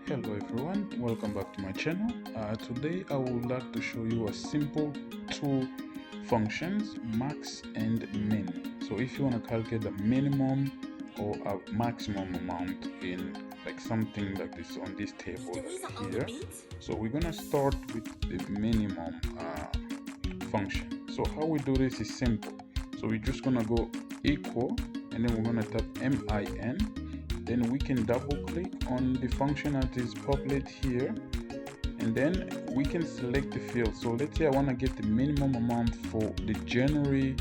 Hello everyone, welcome back to my channel. Today I would like to show you a simple two functions, max and min. So if you want to calculate the minimum or a maximum amount in like something like this on this table here, so we're gonna start with the minimum function. So how we do this is simple. So we're just gonna go equal and then we're gonna type min. Then we can double click on the function that is populated here, and then we can select the field. So let's say I want to get the minimum amount for the January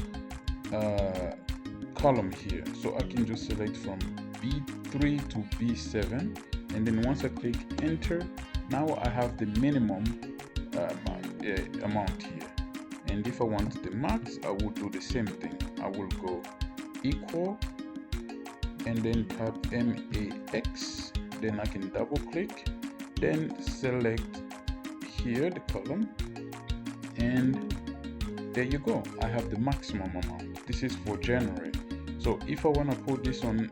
column here. So I can just select from B3 to B7, and then once I click enter, now I have the minimum amount here. And if I want the max, I will do the same thing. I will go equal and then type max, then I can double click, then select here the column, and there you go, I have the maximum amount. This is for January. So if I want to put this on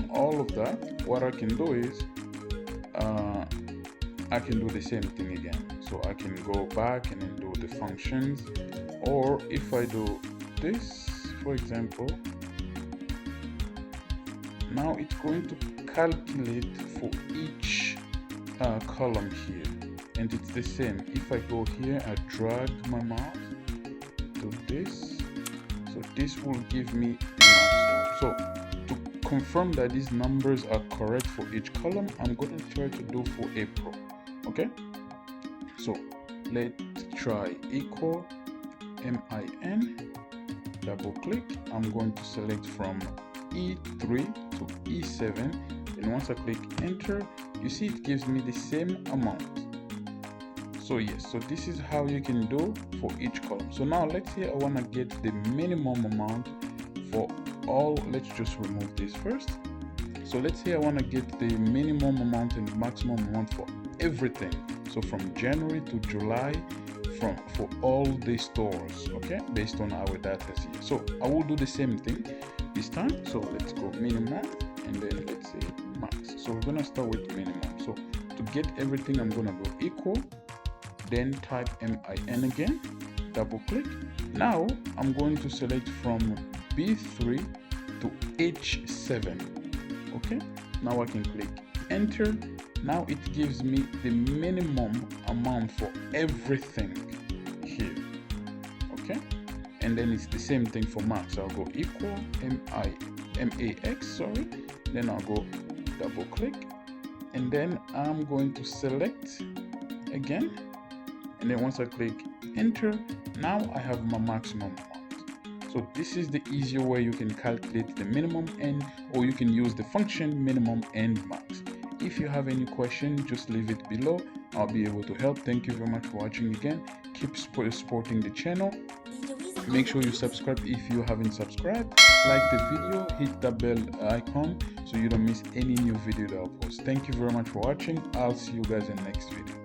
all of that, what I can do is I can do the same thing again. So I can go back and then do the functions, or if I do this, for example, now it's going to calculate for each column here, and it's the same. If I go here, I drag my mouse to this, so this will give me the maximum. So to confirm that these numbers are correct for each column, I'm going to try to do for April. Okay, so let's try equal min, double click. I'm going to select from E3 to E7, and once I click enter, you see it gives me the same amount. So yes, so this is how you can do for each column. So now let's say I want to get the minimum amount for all. Let's just remove this first. So let's say I want to get the minimum amount and the maximum amount for everything, so from January to July, for all the stores, okay, based on our data here. So I will do the same thing this time. So let's go minimum and then let's say max. So we're gonna start with minimum. So to get everything, I'm gonna go equal, then type min again, double click. Now I'm going to select from B3 to H7. Okay, now I can click enter. Now it gives me the minimum amount for everything here. Okay, and then it's the same thing for max. I'll go equal max, sorry, then I'll go double click, and then I'm going to select again, and then once I click enter, now I have my maximum amount. So this is the easier way you can calculate the minimum, and or you can use the function minimum and max. If you have any question, just leave it below. I'll be able to help. Thank you very much for watching again. Keep supporting the channel. Make sure you subscribe if you haven't subscribed. Like the video, hit the bell icon so you don't miss any new video that I'll post. Thank you very much for watching. I'll see you guys in the next video.